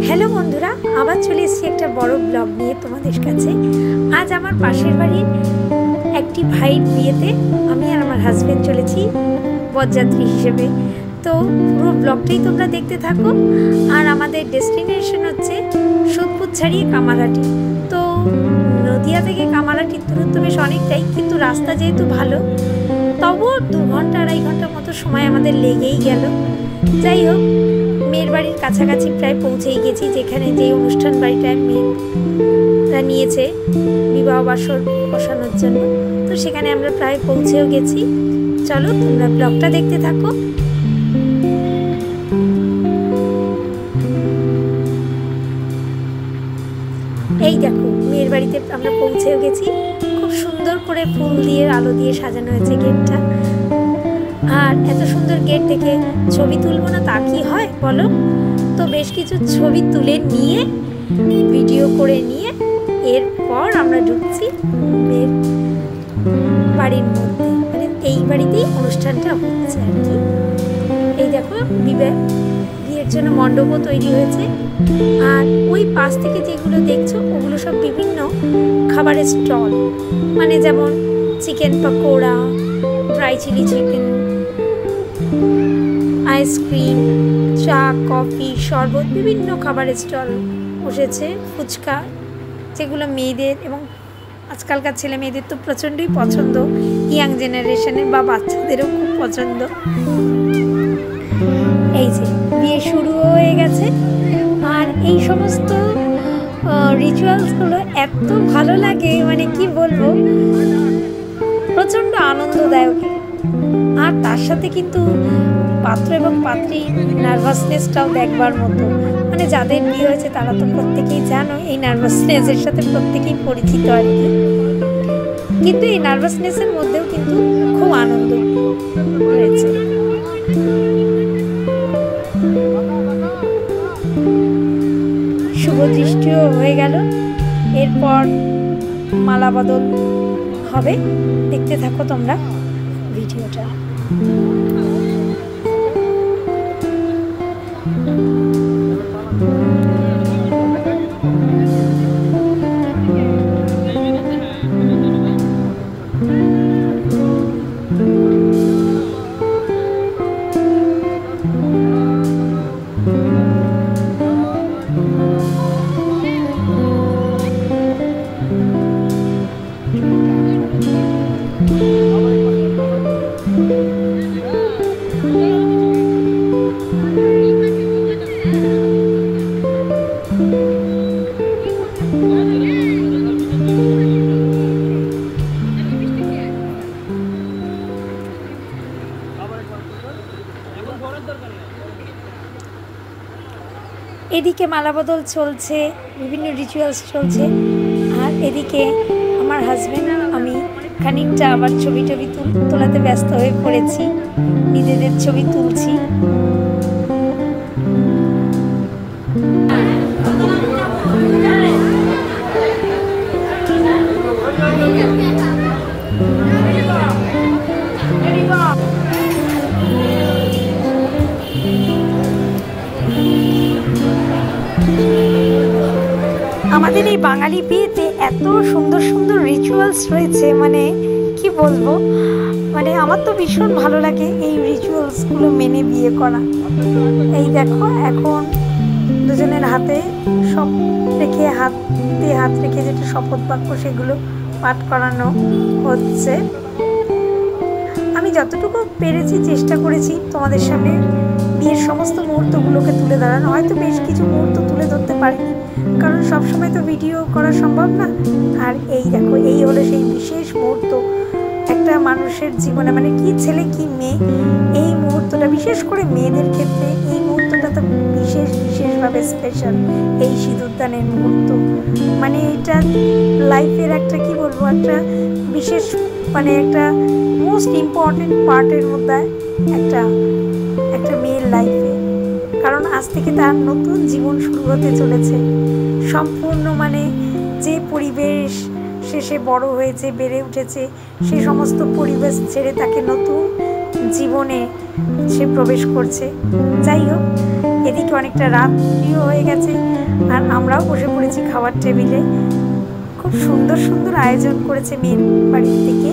Hello বন্ধুরা, আবার চলে এসেছি একটা বড় ব্লগ নিয়ে তোমাদের কাছে। আজ আমার পাশের বাড়ির একটি ভাইয়ের বিয়েতে আমি আর আমার হাজব্যান্ড চলেছি বরযাত্রী হিসেবে। তো পুরো ব্লগটাই তোমরা দেখতে থাকো। আর আমাদের ডেস্টিনেশন হচ্ছে সোদপুর ছাড়িয়ে কামারহাটি। তো নদিয়া থেকে কামারহাটির দূরত্ব বেশ অনেকটাই, কিন্তু রাস্তা যেহেতু ভালো, তবুও 2 ঘন্টা 2.5 ঘন্টার মতো সময় আমাদের লেগেই গেল। যাই হোক, মেয়ের বাড়ির কাছাকাছি প্রায় পৌঁছেই গেছি, যেখানে যে অনুষ্ঠান বাড়িটায় মেয়েরা নিয়েছে বিবাহ বাসর বসানোর জন্য। তো সেখানে আমরা প্রায় পৌঁছেও গেছি। চলো তোমরা ব্লগটা দেখতে থাকো। এই দেখো, মেয়ের বাড়িতে আমরা পৌঁছেও গেছি। খুব সুন্দর করে ফুল দিয়ে আলো দিয়ে সাজানো হয়েছে গেটটা। আর এত সুন্দর গেট দেখে ছবি তুলবো না তা কি হয় বলো? তো বেশ কিছু ছবি তুলে নিয়ে ভিডিও করে নিয়ে এরপর আমরা ঢুকছি মেয়ের বাড়ির মধ্যে, মানে এই বাড়িতেই অনুষ্ঠানটা হচ্ছে আর কি। এই দেখো, বিয়ের জন্য মণ্ডপও তৈরি হয়েছে। আর ওই পাশ থেকে যেগুলো দেখছো ওগুলো সব বিভিন্ন খাবারের স্টল, মানে যেমন chicken pakora, fry chilli chicken, ice cream, চা, কফি, শরবত, বিভিন্ন খাবারের স্টল বসেছে। ফুচকা, যেগুলো মেয়েদের এবং আজকালকার ছেলে মেয়েদের তো প্রচণ্ডই পছন্দ, ইয়াং জেনারেশনের বা বাচ্চাদেরও খুব পছন্দ। এই যে বিয়ে শুরু হয়ে গেছে। আর এই সমস্ত রিচুয়ালসগুলো এত ভালো লাগে, মানে কি বলবো, প্রচণ্ড আনন্দদায়ক। আর তার সাথে কিন্তু পাত্র এবং পাত্রী নার্ভাসনেসটাও দেখবার মতো। মানে যাদের বিয়ে হয়েছে তারা তো প্রত্যেকেই জানো এই নার্ভাসনেসের সাথে প্রত্যেকেই পরিচিত আর কি। কিন্তু এই নার্ভাসনেসের মধ্যেও কিন্তু খুব আনন্দ রয়েছে। শুভ দৃষ্টিও হয়ে গেল। এরপর মালা বদল হবে। দেখতে থাকো তোমরা ভিডিওটা। এদিকে মালাবদল চলছে, বিভিন্ন রিচুয়ালস চলছে। আর এদিকে আমার হাজব্যান্ড আমি খানিকটা আবার ছবি তোলাতে ব্যস্ত হয়ে পড়েছি, নিজেদের ছবি তুলছি। আমাদের এই বাঙালি বিয়েতে এত সুন্দর সুন্দর রিচুয়ালস রয়েছে, মানে কি বলবো, মানে আমার তো ভীষণ ভালো লাগে এই রিচুয়ালসগুলো মেনে বিয়ে করা। এই দেখো, এখন দুজনের হাতে সব রেখে, হাতে হাত রেখে যেটা শপথ বাক্য সেগুলো পাঠ করানো হচ্ছে। আমি যতটুকু পেরেছি চেষ্টা করেছি তোমাদের সামনে বিয়ের সমস্ত মুহূর্তগুলোকে তুলে ধরানো। হয়তো বেশ কিছু মুহূর্ত তুলে ধরতে পারিনি, কারণ সবসময় তো ভিডিও করা সম্ভব না। আর এই দেখো, এই হলো সেই বিশেষ মুহূর্ত একটা মানুষের জীবনে, মানে কি ছেলে কি মেয়ে, এই মুহূর্তটা বিশেষ করে মেয়েদের ক্ষেত্রে এই মুহূর্তটা তো বিশেষভাবে স্পেশাল। এই সিঁদুরদানের মুহূর্ত, মানে এটা লাইফের একটা কি বলবো, একটা বিশেষ, মানে একটা মোস্ট ইম্পর্টেন্ট পার্টের মধ্যে একটা মেয়ের লাইফে। কারণ আজ থেকে তার নতুন জীবন শুরু হতে চলেছে। সম্পূর্ণ, মানে যে পরিবেশ সে বড় হয়েছে, বেড়ে উঠেছে, সে সমস্ত পরিবেশ ছেড়ে তাকে নতুন জীবনে সে প্রবেশ করছে। যাই হোক, এদিকে অনেকটা রাত্রিও হয়ে গেছে আর আমরাও বসে পড়েছি খাবার টেবিলে। খুব সুন্দর সুন্দর আয়োজন করেছে মেয়ের বাড়ি থেকে,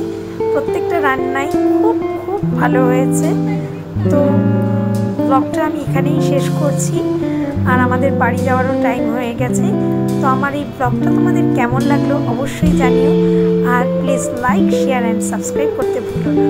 প্রত্যেকটা রান্নাই খুব খুব ভালো হয়েছে। তো ব্লগটা আমি এখানেই শেষ করছি, আর আমাদের বাড়ি যাওয়ারও টাইম হয়ে গেছে। তো আমার এই ব্লগটা তোমাদের কেমন লাগলো অবশ্যই জানিও, আর please like, share and subscribe করতে ভুলো না।